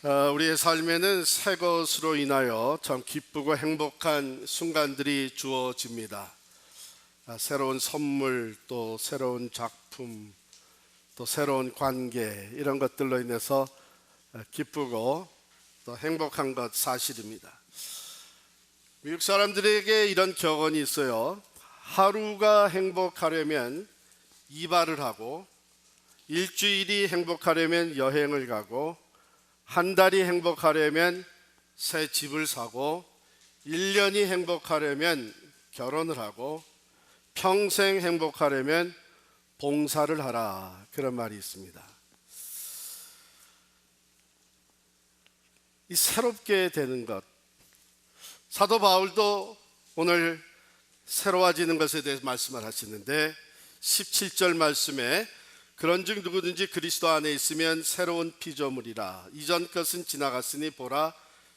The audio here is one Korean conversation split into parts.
우리의 삶에는 새 것으로 인하여 참 기쁘고 행복한 순간들이 주어집니다. 새로운 선물, 또 새로운 작품, 또 새로운 관계, 이런 것들로 인해서 기쁘고 또 행복한 것 사실입니다. 미국 사람들에게 이런 격언이 있어요. 하루가 행복하려면 이발을 하고, 일주일이 행복하려면 여행을 가고, 한 달이 행복하려면 새 집을 사고, 1년이 행복하려면 결혼을 하고, 평생 행복하려면 봉사를 하라, 그런 말이 있습니다. 이 새롭게 되는 것, 사도 바울도 오늘 새로워지는 것에 대해서 말씀을 하시는데 17절 말씀에 그런즉 누구든지 그리스도 안에 있으면 새로운 피조물이라, 이전 것은 지나갔으니 보라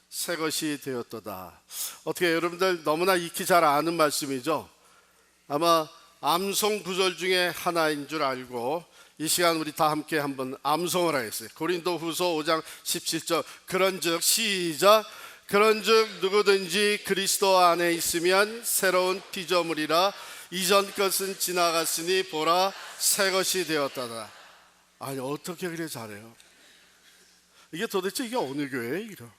새 것이 되었도다. 어떻게 여러분들 너무나 익히 잘 아는 말씀이죠. 아마 암송 구절 중에 하나인 줄 알고 이 시간 우리 다 함께 한번 암송을 하겠어요. 고린도후서 5장 17절 그런즉 시작. 그런즉 누구든지 그리스도 안에 있으면 새로운 피조물이라, 이전 것은 지나갔으니 보라 새 것이 되었다다. 아니 어떻게 그래 잘해요? 이게 도대체 이게 어느 교회예요? 이거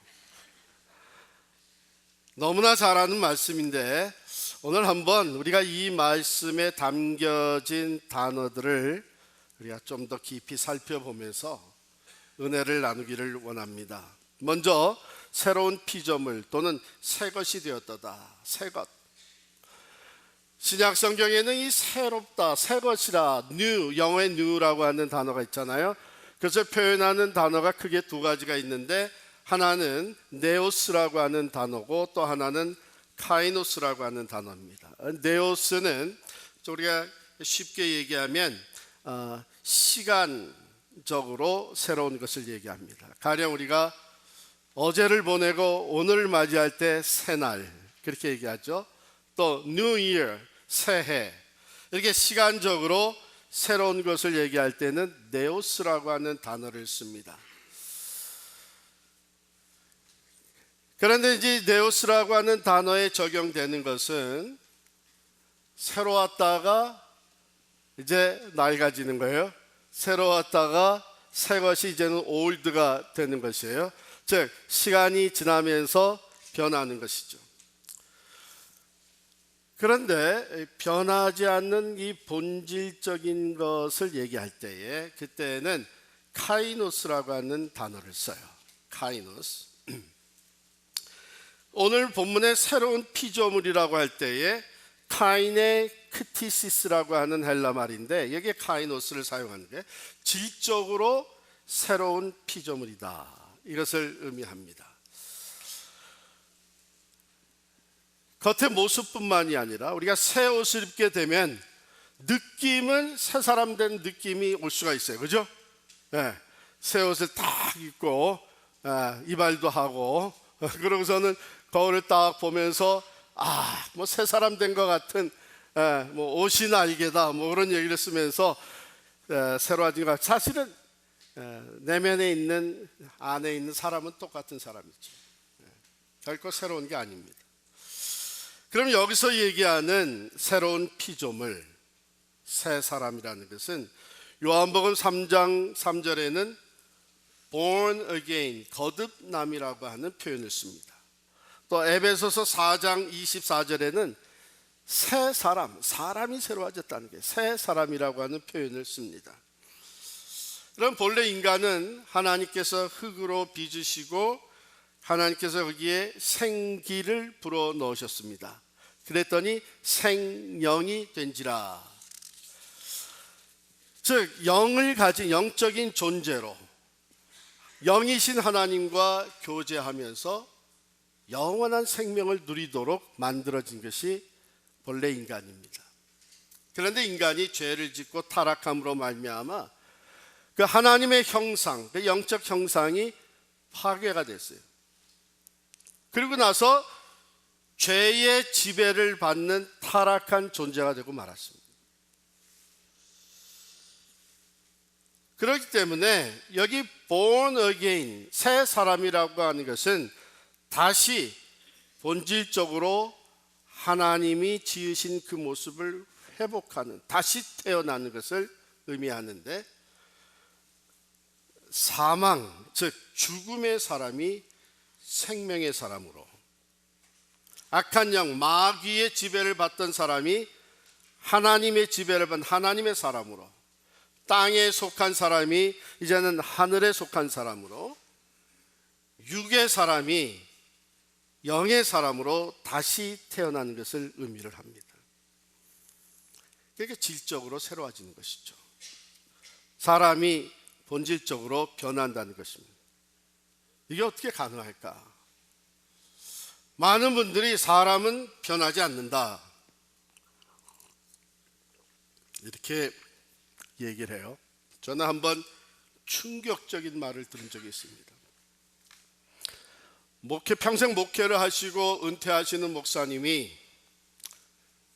너무나 잘하는 말씀인데, 오늘 한번 우리가 이 말씀에 담겨진 단어들을 우리가 좀 더 깊이 살펴보면서 은혜를 나누기를 원합니다. 먼저 새로운 피조물 또는 새 것이 되었다다. 새 것. 신약 성경에는 이 새롭다, 새 것이라, new, 영어의 new라고 하는 단어가 있잖아요. 그래서 표현하는 단어가 크게 두 가지가 있는데, 하나는 네오스라고 하는 단어고 또 하나는 카이노스라고 하는 단어입니다. 네오스는 우리가 쉽게 얘기하면 시간적으로 새로운 것을 얘기합니다. 가령 우리가 어제를 보내고 오늘을 맞이할 때 새날, 그렇게 얘기하죠. 또 New Year, 새해, 이렇게 시간적으로 새로운 것을 얘기할 때는 네오스라고 하는 단어를 씁니다. 그런데 이제 네오스라고 하는 단어에 적용되는 것은 새로 왔다가 이제 낡아지는 거예요. 새로 왔다가 새 것이 이제는 올드가 되는 것이에요. 즉 시간이 지나면서 변하는 것이죠. 그런데 변하지 않는 이 본질적인 것을 얘기할 때에 그때는 카이노스라고 하는 단어를 써요. 카이노스. 오늘 본문의 새로운 피조물이라고 할 때에 카이네크티시스라고 하는 헬라 말인데, 여기에 카이노스를 사용하는 게 질적으로 새로운 피조물이다, 이것을 의미합니다. 겉의 모습뿐만이 아니라 우리가 새 옷을 입게 되면 느낌은 새 사람 된 느낌이 올 수가 있어요. 그죠? 네, 새 옷을 딱 입고 이발도 하고 그러고서는 거울을 딱 보면서 뭐 새 사람 된 것 같은 뭐 옷이 날개다, 뭐 그런 얘기를 쓰면서 새로워진 것. 사실은 내면에 있는, 안에 있는 사람은 똑같은 사람이죠. 결코 새로운 게 아닙니다. 그럼 여기서 얘기하는 새로운 피조물, 새 사람이라는 것은 요한복음 3장 3절에는 born again, 거듭남이라고 하는 표현을 씁니다. 또 에베소서 4장 24절에는 새 사람, 사람이 새로워졌다는 게 새 사람이라고 하는 표현을 씁니다. 그럼 본래 인간은 하나님께서 흙으로 빚으시고 하나님께서 거기에 생기를 불어 넣으셨습니다. 그랬더니 생명이 된지라. 즉 영을 가진 영적인 존재로 영이신 하나님과 교제하면서 영원한 생명을 누리도록 만들어진 것이 본래 인간입니다. 그런데 인간이 죄를 짓고 타락함으로 말미암아 그 하나님의 형상, 그 영적 형상이 파괴가 됐어요. 그리고 나서 죄의 지배를 받는 타락한 존재가 되고 말았습니다. 그렇기 때문에 여기 born again, 새 사람이라고 하는 것은 다시 본질적으로 하나님이 지으신 그 모습을 회복하는, 다시 태어나는 것을 의미하는데, 사망, 즉 죽음의 사람이 생명의 사람으로, 악한 영, 마귀의 지배를 받던 사람이 하나님의 지배를 받은 하나님의 사람으로, 땅에 속한 사람이 이제는 하늘에 속한 사람으로, 육의 사람이 영의 사람으로 다시 태어나는 것을 의미를 합니다. 그게 질적으로 새로워지는 것이죠. 사람이 본질적으로 변한다는 것입니다. 이게 어떻게 가능할까? 많은 분들이 사람은 변하지 않는다, 이렇게 얘기를 해요. 저는 한번 충격적인 말을 들은 적이 있습니다. 평생 목회를 하시고 은퇴하시는 목사님이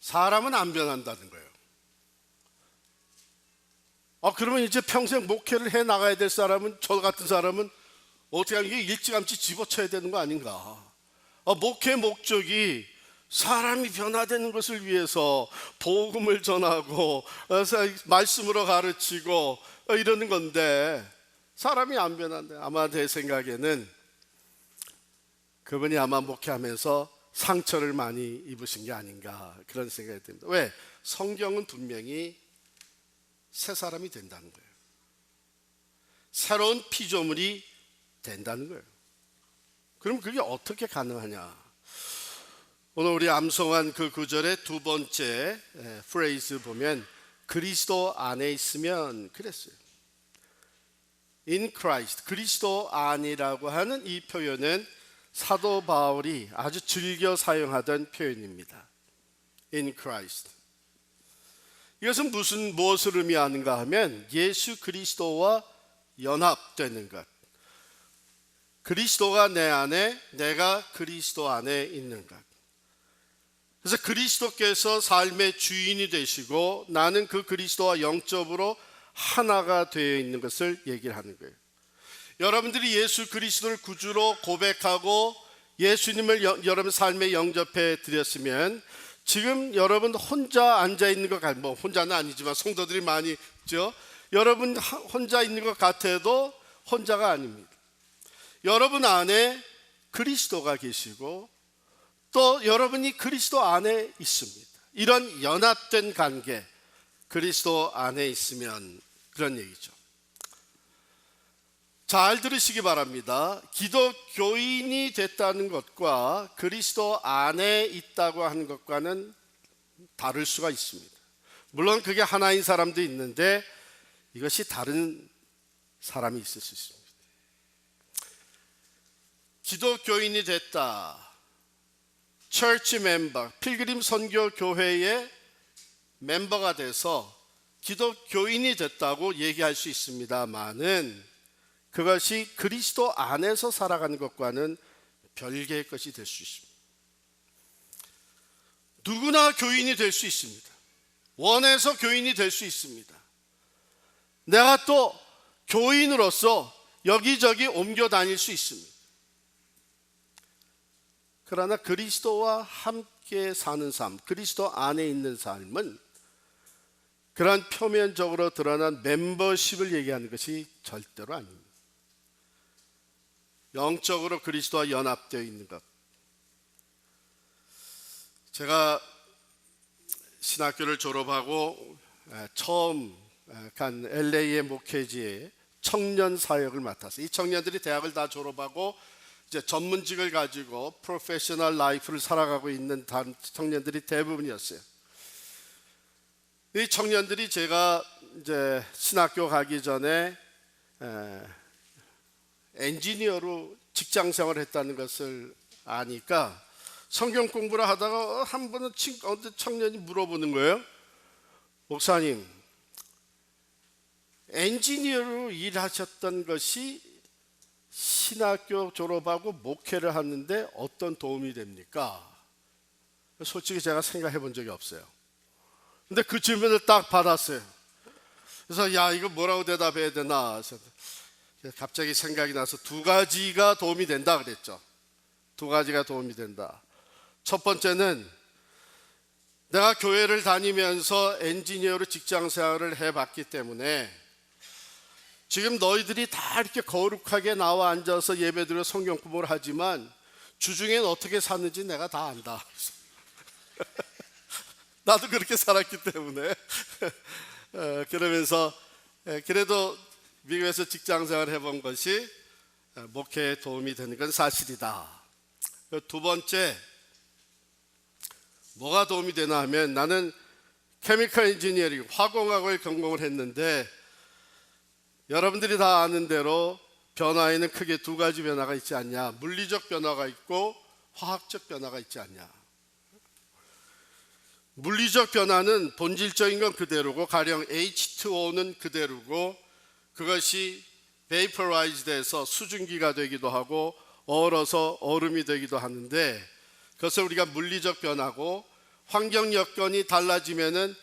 사람은 안 변한다는 거예요. 그러면 이제 평생 목회를 해 나가야 될 사람은, 저 같은 사람은 어떻게 하는 게 일찌감치 집어쳐야 되는 거 아닌가? 목회 목적이 사람이 변화되는 것을 위해서 복음을 전하고 말씀으로 가르치고 이러는 건데 사람이 안 변한대. 아마 제 생각에는 그분이 아마 목회하면서 상처를 많이 입으신 게 아닌가, 그런 생각이 듭니다. 왜? 성경은 분명히 새 사람이 된다는 거예요. 새로운 피조물이 된다는 거예요. 그럼 그게 어떻게 가능하냐? 오늘 우리 암송한 그 구절의 두 번째 프레이즈 보면 그리스도 안에 있으면 그랬어요. In Christ, 그리스도 안이라고 하는 이 표현은 사도 바울이 아주 즐겨 사용하던 표현입니다. In Christ. 이것은 무엇을 의미하는가 하면 예수 그리스도와 연합되는 것. 그리스도가 내 안에, 내가 그리스도 안에 있는 것. 그래서 그리스도께서 삶의 주인이 되시고 나는 그 그리스도와 영적으로 하나가 되어 있는 것을 얘기를 하는 거예요. 여러분들이 예수 그리스도를 구주로 고백하고 예수님을 여러분 삶에 영접해 드렸으면 지금 여러분 혼자 앉아 있는 것 같아요. 뭐 혼자는 아니지만 성도들이 많이 있죠. 여러분 혼자 있는 것 같아도 혼자가 아닙니다. 여러분 안에 그리스도가 계시고 또 여러분이 그리스도 안에 있습니다. 이런 연합된 관계, 그리스도 안에 있으면 그런 얘기죠. 잘 들으시기 바랍니다. 기독교인이 됐다는 것과 그리스도 안에 있다고 하는 것과는 다를 수가 있습니다. 물론 그게 하나인 사람도 있는데 이것이 다른 사람이 있을 수 있습니다. 기독교인이 됐다, Church member, 필그림 선교 교회의 멤버가 돼서 기독교인이 됐다고 얘기할 수 있습니다만은 그것이 그리스도 안에서 살아가는 것과는 별개의 것이 될 수 있습니다. 누구나 교인이 될 수 있습니다. 원해서 교인이 될 수 있습니다. 내가 또 교인으로서 여기저기 옮겨 다닐 수 있습니다. 그러나 그리스도와 함께 사는 삶, 그리스도 안에 있는 삶은 그런 표면적으로 드러난 멤버십을 얘기하는 것이 절대로 아닙니다. 영적으로 그리스도와 연합되어 있는 것. 제가 신학교를 졸업하고 처음 간 LA의 목회지에 청년 사역을 맡았어요. 이 청년들이 대학을 다 졸업하고 이제 전문직을 가지고 프로페셔널 라이프를 살아가고 있는 청년들이 대부분이었어요. 이 청년들이 제가 이제 신학교 가기 전에 엔지니어로 직장 생활을 했다는 것을 아니까 성경 공부를 하다가 한 번은 청년이 물어보는 거예요. 목사님, 엔지니어로 일하셨던 것이 신학교 졸업하고 목회를 하는데 어떤 도움이 됩니까? 솔직히 제가 생각해 본 적이 없어요. 근데 그 질문을 딱 받았어요. 그래서 야, 이거 뭐라고 대답해야 되나. 그래서 갑자기 생각이 나서 두 가지가 도움이 된다 그랬죠. 두 가지가 도움이 된다. 첫 번째는 내가 교회를 다니면서 엔지니어로 직장 생활을 해봤기 때문에 지금 너희들이 다 이렇게 거룩하게 나와 앉아서 예배드려 성경 공부를 하지만 주중엔 어떻게 사는지 내가 다 안다. 나도 그렇게 살았기 때문에 그러면서 그래도 미국에서 직장 생활을 해본 것이 목회에 도움이 되는 건 사실이다. 두 번째, 뭐가 도움이 되나 하면 나는 케미컬 엔지니어링, 화공학을 전공을 했는데 여러분들이 다 아는 대로 변화에는 크게 두 가지 변화가 있지 않냐. 물리적 변화가 있고 화학적 변화가 있지 않냐. 물리적 변화는 본질적인 건 그대로고 가령 H2O는 그대로고 그것이 베이퍼라이즈 돼서 수증기가 되기도 하고 얼어서 얼음이 되기도 하는데 그것을 우리가 물리적 변화고 환경 여건이 달라지면은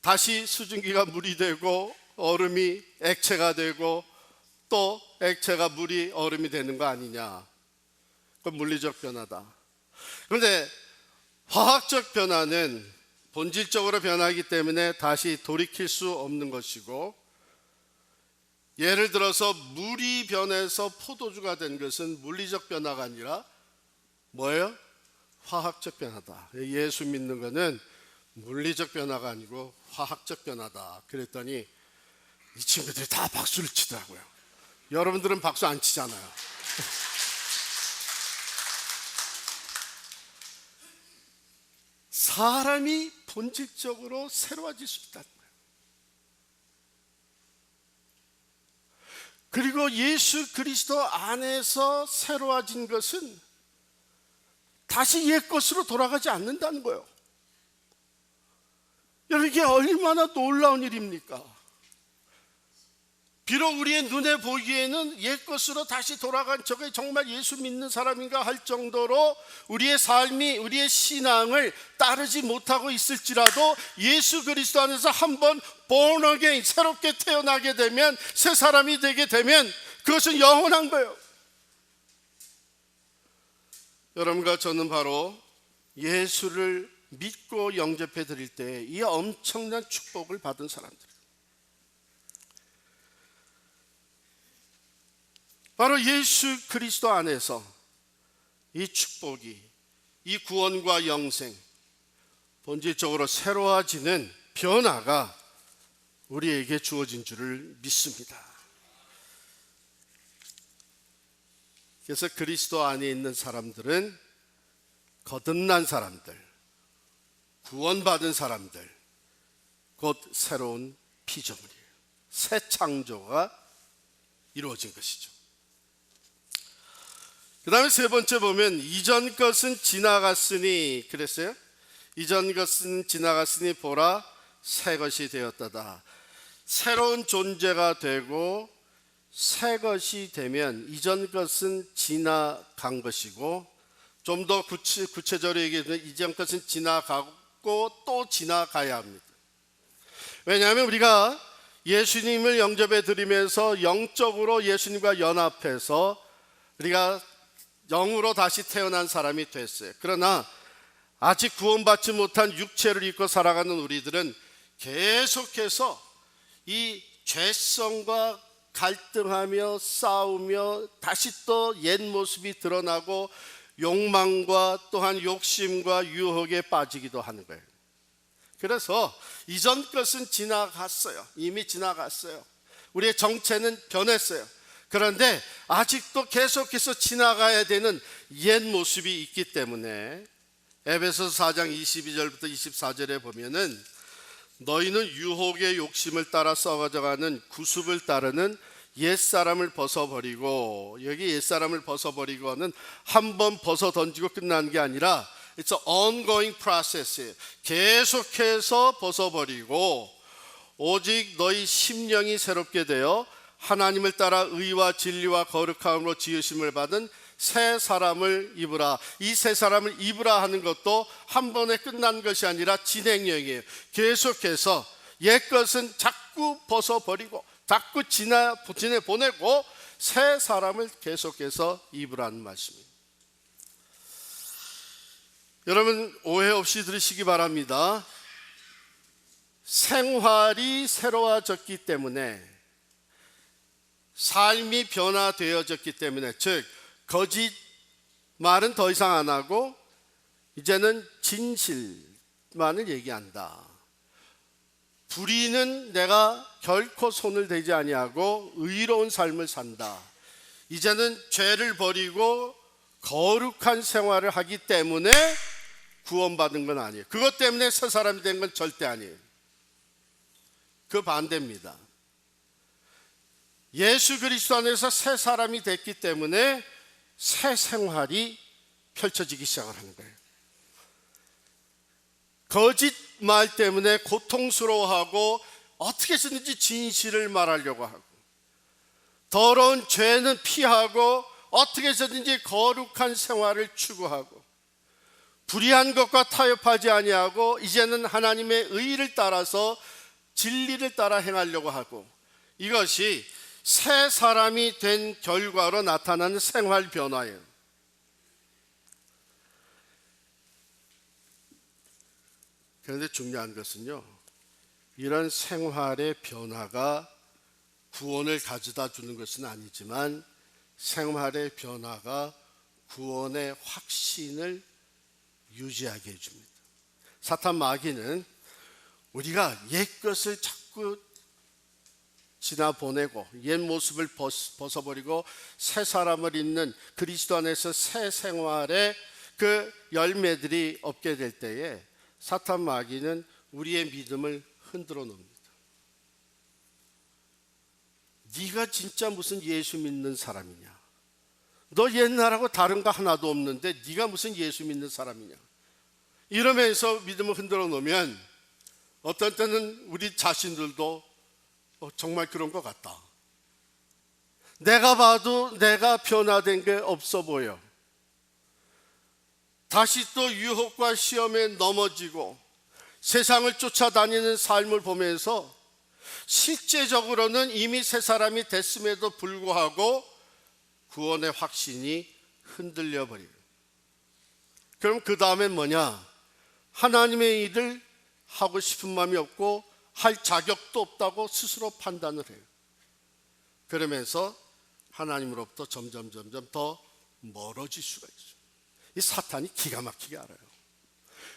다시 수증기가 물이 되고 얼음이 액체가 되고 또 액체가 물이 얼음이 되는 거 아니냐. 그건 물리적 변화다. 그런데 화학적 변화는 본질적으로 변하기 때문에 다시 돌이킬 수 없는 것이고 예를 들어서 물이 변해서 포도주가 된 것은 물리적 변화가 아니라 뭐예요? 화학적 변화다. 예수 믿는 것은 물리적 변화가 아니고 화학적 변화다. 그랬더니 이 친구들이 다 박수를 치더라고요. 여러분들은 박수 안 치잖아요. 사람이 본질적으로 새로워질 수 있다는 거예요. 그리고 예수 그리스도 안에서 새로워진 것은 다시 옛 것으로 돌아가지 않는다는 거예요. 여러분, 이게 얼마나 놀라운 일입니까? 비록 우리의 눈에 보기에는 옛 것으로 다시 돌아간 저게 정말 예수 믿는 사람인가 할 정도로 우리의 삶이, 우리의 신앙을 따르지 못하고 있을지라도 예수 그리스도 안에서 한번 born again, 새롭게 태어나게 되면, 새 사람이 되게 되면 그것은 영원한 거예요. 여러분과 저는 바로 예수를 믿고 영접해 드릴 때 이 엄청난 축복을 받은 사람들, 바로 예수 그리스도 안에서 이 축복이, 이 구원과 영생, 본질적으로 새로워지는 변화가 우리에게 주어진 줄을 믿습니다. 그래서 그리스도 안에 있는 사람들은 거듭난 사람들, 구원받은 사람들, 곧 새로운 피조물이에요. 새 창조가 이루어진 것이죠. 그 다음에 세 번째 보면 이전 것은 지나갔으니 그랬어요. 이전 것은 지나갔으니 보라 새 것이 되었다다. 새로운 존재가 되고 새 것이 되면 이전 것은 지나간 것이고, 좀 더 구체적으로 얘기하면 이전 것은 지나가고 또 지나가야 합니다. 왜냐하면 우리가 예수님을 영접해 드리면서 영적으로 예수님과 연합해서 우리가 영으로 다시 태어난 사람이 됐어요. 그러나 아직 구원받지 못한 육체를 입고 살아가는 우리들은 계속해서 이 죄성과 갈등하며 싸우며 다시 또 옛 모습이 드러나고 욕망과 또한 욕심과 유혹에 빠지기도 하는 거예요. 그래서 이전 것은 지나갔어요. 이미 지나갔어요. 우리의 정체는 변했어요. 그런데 아직도 계속해서 지나가야 되는 옛 모습이 있기 때문에 에베소서 4장 22절부터 24절에 보면은 너희는 유혹의 욕심을 따라 썩어져가는 구습을 따르는 옛사람을 벗어버리고, 여기 옛사람을 벗어버리고는 한 번 벗어 던지고 끝나는 게 아니라 It's an ongoing process. 계속해서 벗어버리고 오직 너희 심령이 새롭게 되어 하나님을 따라 의와 진리와 거룩함으로 지으심을 받은 새 사람을 입으라. 이 새 사람을 입으라 하는 것도 한 번에 끝난 것이 아니라 진행형이에요. 계속해서 옛 것은 자꾸 자꾸 벗어버리고 자꾸 지내보내고 새 사람을 계속해서 입으라는 말씀입니다. 여러분 오해 없이 들으시기 바랍니다. 생활이 새로워졌기 때문에, 삶이 변화되어졌기 때문에, 즉 거짓말은 더 이상 안 하고 이제는 진실만을 얘기한다. 불의는 내가 결코 손을 대지 아니하고 의로운 삶을 산다. 이제는 죄를 버리고 거룩한 생활을 하기 때문에 구원받은 건 아니에요. 그것 때문에 새 사람이 된 건 절대 아니에요. 그 반대입니다. 예수 그리스도 안에서 새 사람이 됐기 때문에 새 생활이 펼쳐지기 시작을 하는 거예요. 거짓말 때문에 고통스러워하고 어떻게 해서든지 진실을 말하려고 하고, 더러운 죄는 피하고 어떻게 해서든지 거룩한 생활을 추구하고, 불의한 것과 타협하지 아니하고 이제는 하나님의 의를 따라서 진리를 따라 행하려고 하고, 이것이 새 사람이 된 결과로 나타나는 생활 변화예요. 그런데 중요한 것은요, 이런 생활의 변화가 구원을 가져다 주는 것은 아니지만 생활의 변화가 구원의 확신을 유지하게 해줍니다. 사탄 마귀는 우리가 옛 것을 자꾸 지나보내고 옛 모습을 벗어버리고 새 사람을 잇는 그리스도 안에서 새 생활의 그 열매들이 없게 될 때에 사탄 마귀는 우리의 믿음을 흔들어 놓습니다. 네가 진짜 무슨 예수 믿는 사람이냐? 너 옛날하고 다른 거 하나도 없는데 네가 무슨 예수 믿는 사람이냐? 이러면서 믿음을 흔들어 놓으면 어떤 때는 우리 자신들도 정말 그런 것 같다. 내가 봐도 내가 변화된 게 없어 보여. 다시 또 유혹과 시험에 넘어지고 세상을 쫓아다니는 삶을 보면서 실제적으로는 이미 새 사람이 됐음에도 불구하고 구원의 확신이 흔들려 버려요. 그럼 그 다음엔 뭐냐? 하나님의 일을 하고 싶은 마음이 없고 할 자격도 없다고 스스로 판단을 해요. 그러면서 하나님으로부터 점점 더 멀어질 수가 있어요. 이 사탄이 기가 막히게 알아요.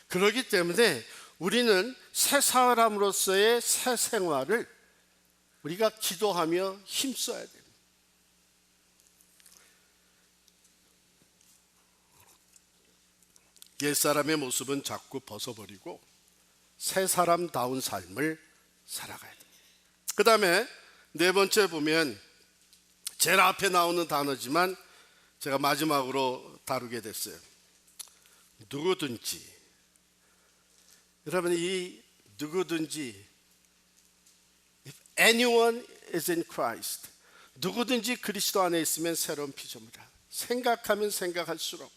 그렇기 때문에 우리는 새 사람으로서의 새 생활을 우리가 기도하며 힘써야 됩니다. 옛사람의 모습은 자꾸 벗어버리고 새 사람다운 삶을 살아가야 됩니다. 그 다음에 네 번째 보면 제일 앞에 나오는 단어지만 제가 마지막으로 다루게 됐어요. 누구든지. 여러분, 이 누구든지, if anyone is in Christ, 누구든지 그리스도 안에 있으면 새로운 피조물이다. 생각하면 생각할수록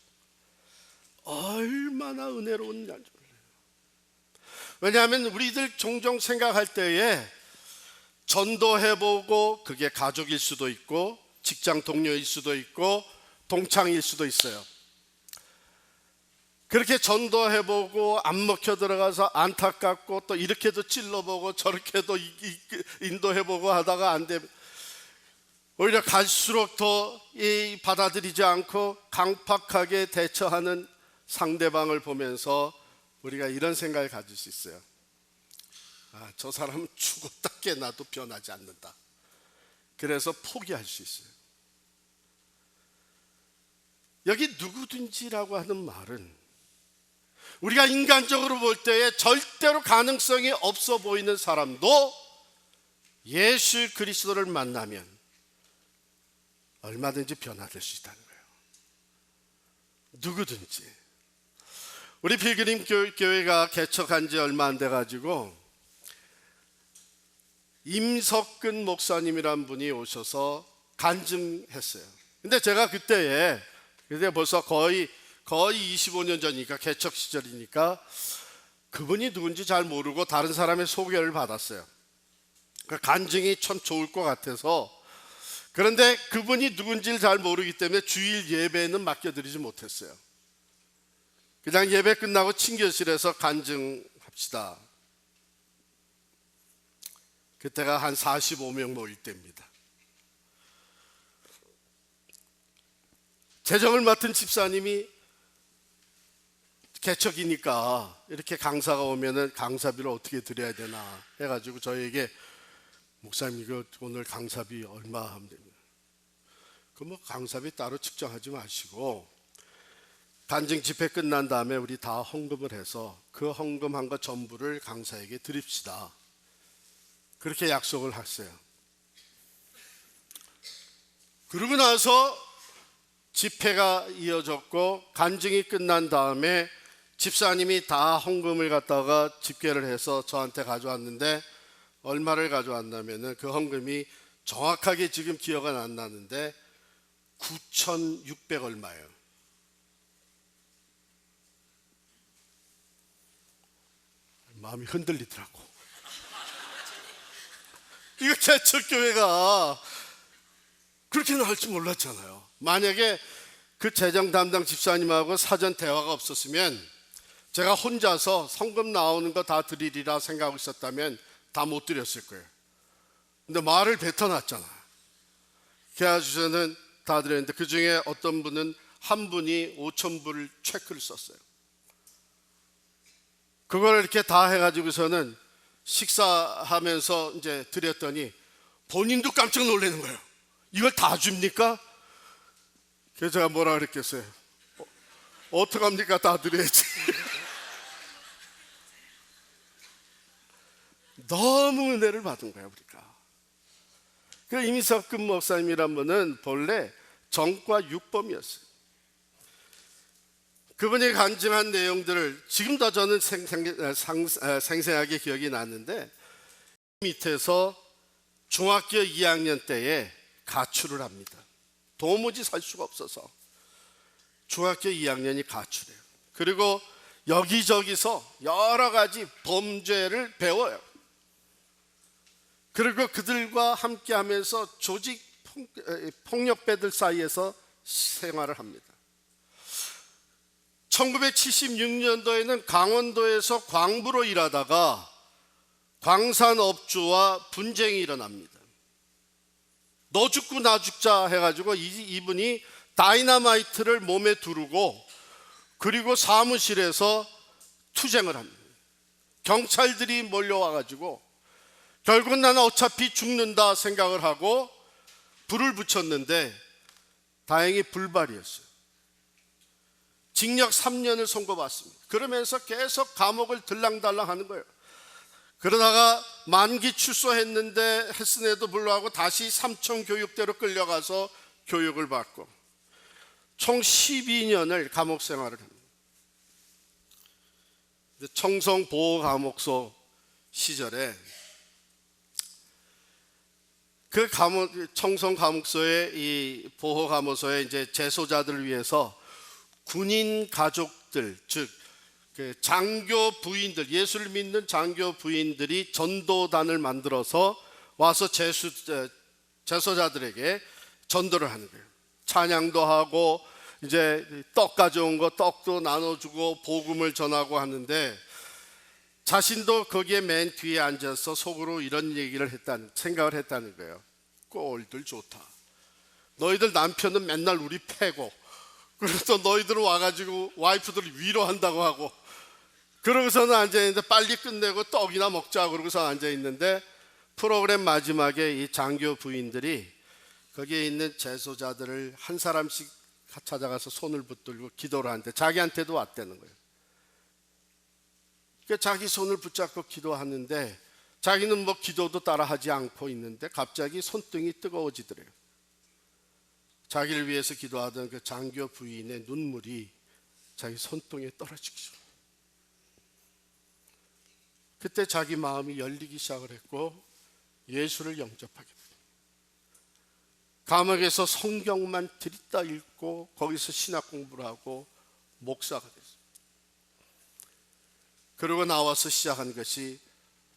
얼마나 은혜로운 줄. 왜냐하면 우리들 종종 생각할 때에 전도해보고, 그게 가족일 수도 있고 직장 동료일 수도 있고 동창일 수도 있어요. 그렇게 전도해보고 안 먹혀 들어가서 안타깝고 또 이렇게도 찔러보고 저렇게도 인도해보고 하다가 안 돼, 오히려 갈수록 더 받아들이지 않고 강팍하게 대처하는 상대방을 보면서 우리가 이런 생각을 가질 수 있어요. 아, 저 사람은 죽었다 깨나도 변하지 않는다. 그래서 포기할 수 있어요. 여기 누구든지라고 하는 말은 우리가 인간적으로 볼 때에 절대로 가능성이 없어 보이는 사람도 예수 그리스도를 만나면 얼마든지 변화될 수 있다는 거예요. 누구든지. 우리 필그림 교회가 개척한 지 얼마 안 돼가지고 임석근 목사님이란 분이 오셔서 간증했어요. 근데 제가 그때 벌써 거의 25년 전이니까, 개척 시절이니까 그분이 누군지 잘 모르고 다른 사람의 소개를 받았어요. 간증이 참 좋을 것 같아서. 그런데 그분이 누군지를 잘 모르기 때문에 주일 예배는 맡겨드리지 못했어요. 그냥 예배 끝나고 친교실에서 간증합시다. 그때가 한 45명 모일 때입니다. 재정을 맡은 집사님이 개척이니까 이렇게 강사가 오면은 강사비를 어떻게 드려야 되나 해가지고 저에게, 목사님 이거 오늘 강사비 얼마 하면 됩니다. 그 뭐 강사비 따로 측정하지 마시고 간증 집회 끝난 다음에 우리 다 헌금을 해서 그 헌금한 것 전부를 강사에게 드립시다. 그렇게 약속을 했어요. 그러고 나서 집회가 이어졌고 간증이 끝난 다음에 집사님이 다 헌금을 갖다가 집계를 해서 저한테 가져왔는데, 얼마를 가져왔냐면은 그 헌금이 정확하게 지금 기억은 안 나는데 9,600 얼마예요. 마음이 흔들리더라고. 이거 개척교회가 그렇게 나올 줄 몰랐잖아요. 만약에 그 재정 담당 집사님하고 사전 대화가 없었으면 제가 혼자서 성금 나오는 거 다 드리리라 생각하고 있었다면 다 못 드렸을 거예요. 근데 말을 뱉어놨잖아. 그래가지고 저는 다 드렸는데 그 중에 어떤 분은 한 분이 5,000불을 체크를 썼어요. 그걸 이렇게 다 해가지고서는 식사하면서 이제 드렸더니 본인도 깜짝 놀라는 거예요. 이걸 다 줍니까? 그래서 제가 뭐라 그랬겠어요? 어떡합니까? 다 드려야지. 너무 은혜를 받은 거예요, 우리가. 그 이민석근 목사님이란 분은 본래 정과 육범이었어요. 그분이 간증한 내용들을 지금도 저는 생생하게 기억이 나는데, 밑에서 중학교 2학년 때에 가출을 합니다. 도무지 살 수가 없어서 중학교 2학년이 가출해요. 그리고 여기저기서 여러 가지 범죄를 배워요. 그리고 그들과 함께 하면서 조직 폭력배들 사이에서 생활을 합니다. 1976년도에는 강원도에서 광부로 일하다가 광산업주와 분쟁이 일어납니다. 너 죽고 나 죽자 해가지고 이분이 다이너마이트를 몸에 두르고 그리고 사무실에서 투쟁을 합니다. 경찰들이 몰려와가지고 결국 나는 어차피 죽는다 생각을 하고 불을 붙였는데 다행히 불발이었어요. 징역 3년을 선고받습니다. 그러면서 계속 감옥을 들랑달랑 하는 거예요. 그러다가 만기 했음에도 불구하고 다시 삼청교육대로 끌려가서 교육을 받고 총 12년을 감옥 생활을 합니다. 청송보호감옥소 시절에 그 청송감옥소의 이 보호감옥소에 이제 재소자들을 위해서 군인 가족들, 즉 그 장교 부인들, 예수를 믿는 장교 부인들이 전도단을 만들어서 와서 재소자들에게 전도를 하는 거예요. 찬양도 하고 이제 떡 가져온 거 떡도 나눠주고 복음을 전하고 하는데, 자신도 거기에 맨 뒤에 앉아서 속으로 이런 얘기를 생각을 했다는 거예요. 꼴들 좋다. 너희들 남편은 맨날 우리 패고, 그리고 또 너희들은 와가지고 와이프들을 위로한다고 하고, 그러고서는 앉아있는데 빨리 끝내고 떡이나 먹자 그러고서 앉아있는데, 프로그램 마지막에 이 장교 부인들이 거기에 있는 재소자들을 한 사람씩 찾아가서 손을 붙들고 기도를 하는데 자기한테도 왔다는 거예요. 그러니까 자기 손을 붙잡고 기도하는데 자기는 뭐 기도도 따라하지 않고 있는데 갑자기 손등이 뜨거워지더래요. 자기를 위해서 기도하던 그 장교 부인의 눈물이 자기 손등에 떨어지기. 그때 자기 마음이 열리기 시작을 했고 예수를 영접하게 됩니다. 감옥에서 성경만 들이다 읽고 거기서 신학 공부를 하고 목사가 됐어요. 그리고 나와서 시작한 것이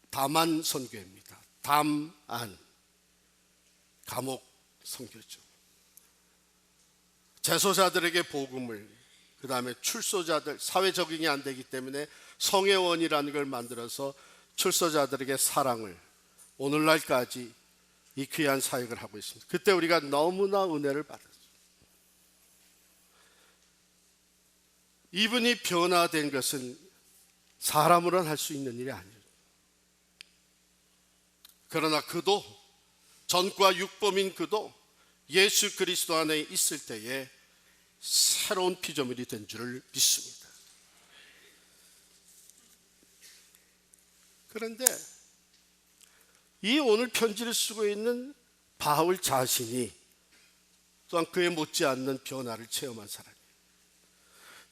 다만 선교입니다. 담안 감옥 선교죠. 재소자들에게 복음을, 그 다음에 출소자들, 사회 적응이 안 되기 때문에 성회원이라는 걸 만들어서 출소자들에게 사랑을, 오늘날까지 이 귀한 사역을 하고 있습니다. 그때 우리가 너무나 은혜를 받았어요. 이분이 변화된 것은 사람으로는 할 수 있는 일이 아니에요. 그러나 그도, 전과 육범인 그도 예수 그리스도 안에 있을 때에 새로운 피조물이 된 줄을 믿습니다. 그런데 이 오늘 편지를 쓰고 있는 바울 자신이 또한 그에 못지않는 변화를 체험한 사람이에요.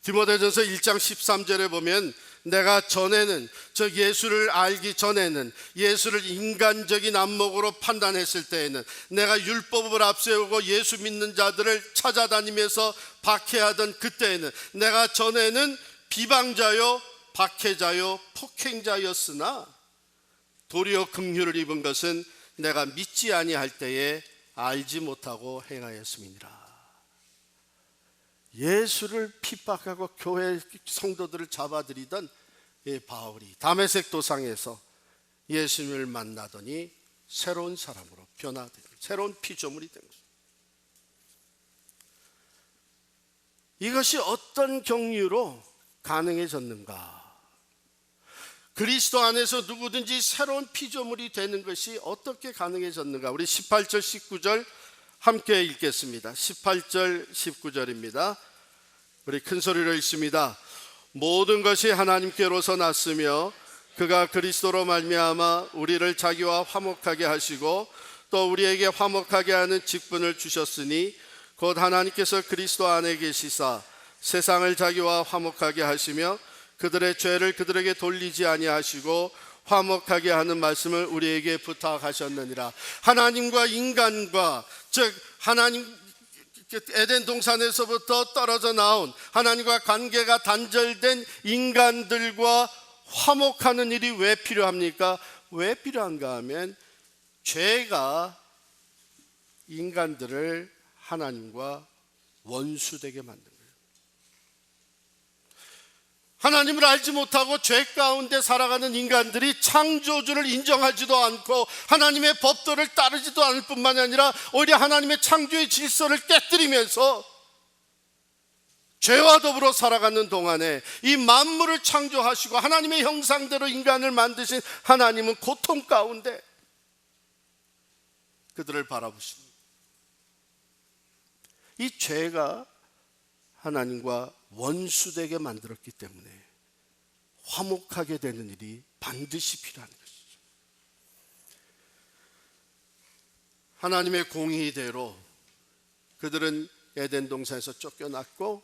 디모데전서 1장 13절에 보면 내가 전에는, 저 예수를 알기 전에는, 예수를 인간적인 안목으로 판단했을 때에는, 내가 율법을 앞세우고 예수 믿는 자들을 찾아다니면서 박해하던 그때에는, 내가 전에는 비방자요 박해자요 폭행자였으나 도리어 긍휼을 입은 것은 내가 믿지 아니할 때에 알지 못하고 행하였음이니라. 예수를 핍박하고 교회 성도들을 잡아들이던 이 바울이 다메섹 도상에서 예수님을 만나더니 새로운 사람으로 변화된, 새로운 피조물이 된 것입니다. 이것이 어떤 경유로 가능해졌는가? 그리스도 안에서 누구든지 새로운 피조물이 되는 것이 어떻게 가능해졌는가? 우리 18절 19절 함께 읽겠습니다. 18절 19절입니다. 우리 큰 소리로 읽습니다. 모든 것이 하나님께로서 났으며 그가 그리스도로 말미암아 우리를 자기와 화목하게 하시고 또 우리에게 화목하게 하는 직분을 주셨으니 곧 하나님께서 그리스도 안에 계시사 세상을 자기와 화목하게 하시며 그들의 죄를 그들에게 돌리지 아니하시고 화목하게 하는 말씀을 우리에게 부탁하셨느니라. 하나님과 인간과, 즉 하나님 에덴 동산에서부터 떨어져 나온, 하나님과 관계가 단절된 인간들과 화목하는 일이 왜 필요합니까? 왜 필요한가 하면 죄가 인간들을 하나님과 원수되게 만든 거예요. 하나님을 알지 못하고 죄 가운데 살아가는 인간들이 창조주를 인정하지도 않고 하나님의 법도를 따르지도 않을 뿐만 아니라 오히려 하나님의 창조의 질서를 깨뜨리면서 죄와 더불어 살아가는 동안에 이 만물을 창조하시고 하나님의 형상대로 인간을 만드신 하나님은 고통 가운데 그들을 바라보십니다. 이 죄가 하나님과 원수되게 만들었기 때문에 화목하게 되는 일이 반드시 필요한 것이죠. 하나님의 공의대로 그들은 에덴 동산에서 쫓겨났고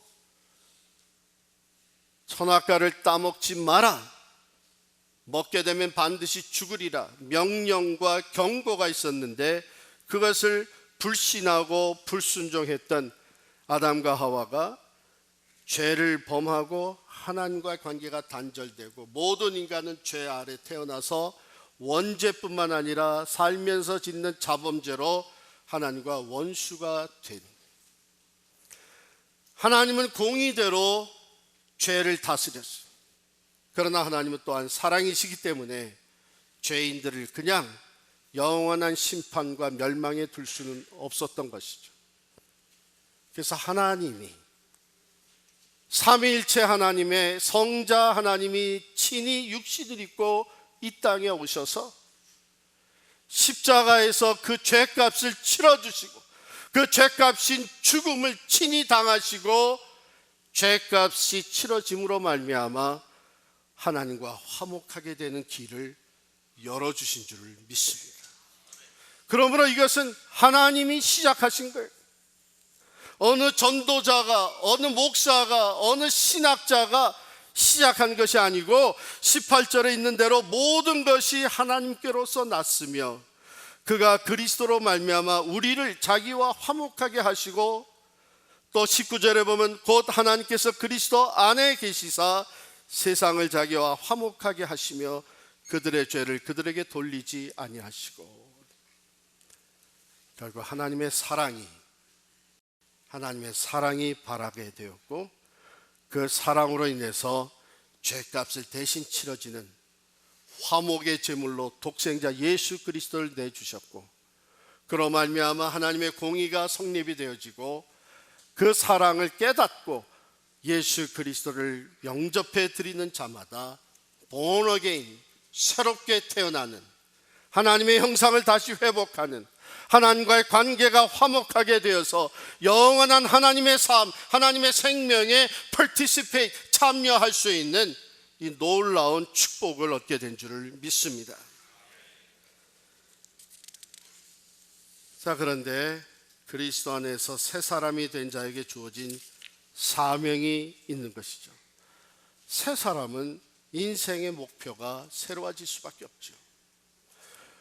선악과를 따먹지 마라, 먹게 되면 반드시 죽으리라 명령과 경고가 있었는데 그것을 불신하고 불순종했던 아담과 하와가 죄를 범하고 하나님과의 관계가 단절되고 모든 인간은 죄 아래 태어나서 원죄뿐만 아니라 살면서 짓는 자범죄로 하나님과 원수가 된, 하나님은 공의대로 죄를 다스렸어요. 그러나 하나님은 또한 사랑이시기 때문에 죄인들을 그냥 영원한 심판과 멸망에 둘 수는 없었던 것이죠. 그래서 하나님이, 삼위일체 하나님의 성자 하나님이 친히 육신을 입고 이 땅에 오셔서 십자가에서 그 죄값을 치러주시고 그 죄값인 죽음을 친히 당하시고 죄값이 치러짐으로 말미암아 하나님과 화목하게 되는 길을 열어주신 줄을 믿습니다. 그러므로 이것은 하나님이 시작하신 거예요. 어느 전도자가, 어느 목사가, 어느 신학자가 시작한 것이 아니고 18절에 있는 대로 모든 것이 하나님께로서 났으며 그가 그리스도로 말미암아 우리를 자기와 화목하게 하시고 또 19절에 보면 곧 하나님께서 그리스도 안에 계시사 세상을 자기와 화목하게 하시며 그들의 죄를 그들에게 돌리지 아니하시고, 결국 하나님의 사랑이 발하게 되었고, 그 사랑으로 인해서 죄값을 대신 치러지는 화목의 제물로 독생자 예수 그리스도를 내주셨고, 그로 말미암아 하나님의 공의가 성립이 되어지고, 그 사랑을 깨닫고 예수 그리스도를 영접해 드리는 자마다 born again, 새롭게 태어나는, 하나님의 형상을 다시 회복하는, 하나님과의 관계가 화목하게 되어서 영원한 하나님의 삶, 하나님의 생명에 participate, 참여할 수 있는 이 놀라운 축복을 얻게 된 줄을 믿습니다. 자, 그런데 그리스도 안에서 새 사람이 된 자에게 주어진 사명이 있는 것이죠. 새 사람은 인생의 목표가 새로워질 수밖에 없죠.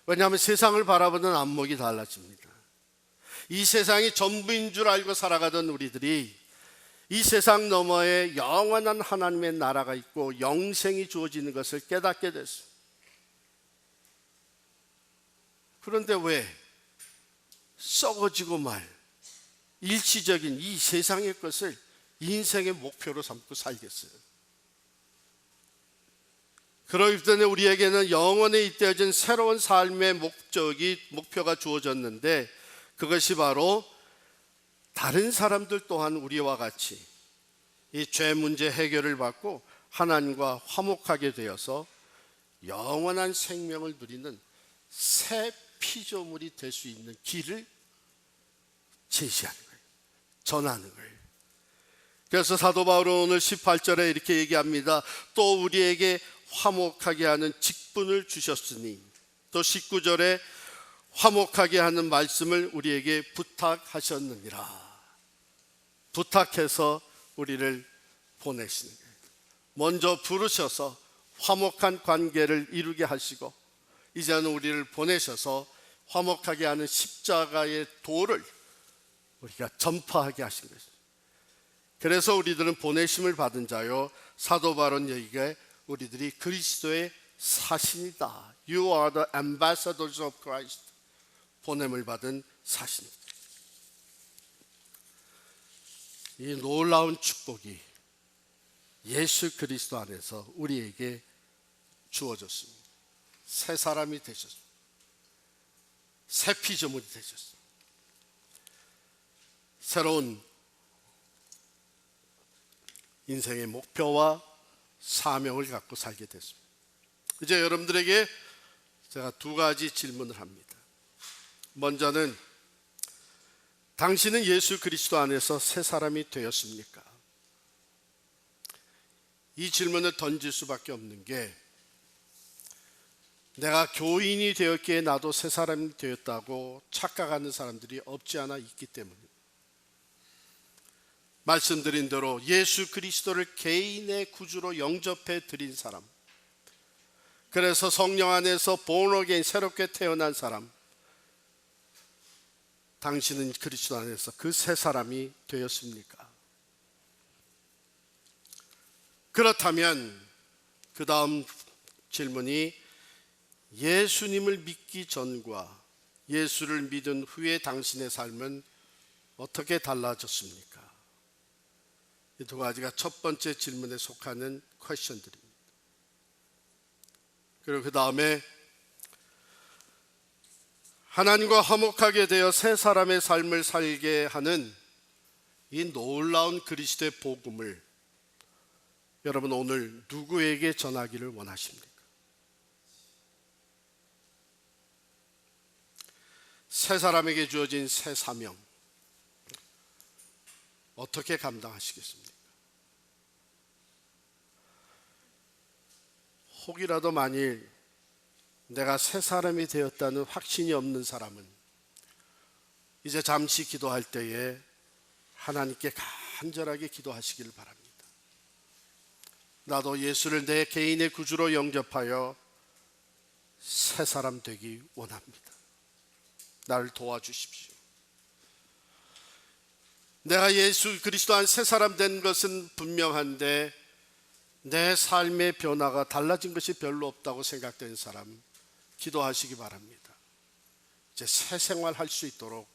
왜냐하면 세상을 바라보는 안목이 달라집니다. 이 세상이 전부인 줄 알고 살아가던 우리들이 이 세상 너머에 영원한 하나님의 나라가 있고 영생이 주어지는 것을 깨닫게 됐습니다. 그런데 왜 썩어지고 말 일시적인 이 세상의 것을 인생의 목표로 삼고 살겠어요? 그러기 때문에 우리에게는 영원에 잇대어진 새로운 삶의 목표가 주어졌는데, 그것이 바로 다른 사람들 또한 우리와 같이 이 죄 문제 해결을 받고 하나님과 화목하게 되어서 영원한 생명을 누리는 새 피조물이 될 수 있는 길을 제시하는 거예요. 전하는 거예요. 그래서 사도 바울은 오늘 18절에 이렇게 얘기합니다. 또 우리에게 화목하게 하는 직분을 주셨으니, 또 19절에 화목하게 하는 말씀을 우리에게 부탁하셨느니라. 부탁해서 우리를 보내시는 거예요. 먼저 부르셔서 화목한 관계를 이루게 하시고, 이제는 우리를 보내셔서 화목하게 하는 십자가의 도를 우리가 전파하게 하신 것입니다. 그래서 우리들은 보내심을 받은 자요, 사도 바울은 여기에 우리들이 그리스도의 사신이다. You are the ambassadors of Christ. 보냄을 받은 사신이다. 이 놀라운 축복이 예수 그리스도 안에서 우리에게 주어졌습니다. 새 사람이 되셨습니다. 새 피조물이 되셨습니다. 새로운 인생의 목표와 사명을 갖고 살게 됐습니다. 이제 여러분들에게 제가 두 가지 질문을 합니다. 먼저는, 당신은 예수 그리스도 안에서 새 사람이 되었습니까? 이 질문을 던질 수밖에 없는 게, 내가 교인이 되었기에 나도 새 사람이 되었다고 착각하는 사람들이 없지 않아 있기 때문입니다. 말씀드린 대로 예수 그리스도를 개인의 구주로 영접해 드린 사람, 그래서 성령 안에서 born again, 새롭게 태어난 사람, 당신은 그리스도 안에서 그 새 사람이 되었습니까? 그렇다면 그 다음 질문이, 예수님을 믿기 전과 예수를 믿은 후에 당신의 삶은 어떻게 달라졌습니까? 이 두 가지가 첫 번째 질문에 속하는 퀘스천들입니다. 그리고 그 다음에 하나님과 화목하게 되어 새 사람의 삶을 살게 하는 이 놀라운 그리스도의 복음을 여러분 오늘 누구에게 전하기를 원하십니까? 새 사람에게 주어진 새 사명, 어떻게 감당하시겠습니까? 혹이라도 만일 내가 새 사람이 되었다는 확신이 없는 사람은 이제 잠시 기도할 때에 하나님께 간절하게 기도하시기를 바랍니다. 나도 예수를 내 개인의 구주로 영접하여 새 사람 되기 원합니다. 나를 도와주십시오. 내가 예수 그리스도 안 새 사람 된 것은 분명한데 내 삶의 변화가 달라진 것이 별로 없다고 생각되는 사람 기도하시기 바랍니다. 이제 새 생활 할 수 있도록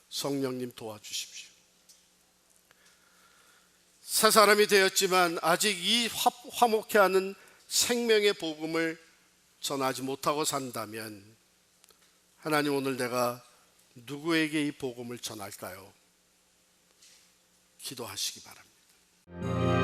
성령님 도와주십시오. 새 사람이 되었지만 아직 이 화목해하는 생명의 복음을 전하지 못하고 산다면 하나님, 오늘 내가 누구에게 이 복음을 전할까요? 기도하시기 바랍니다.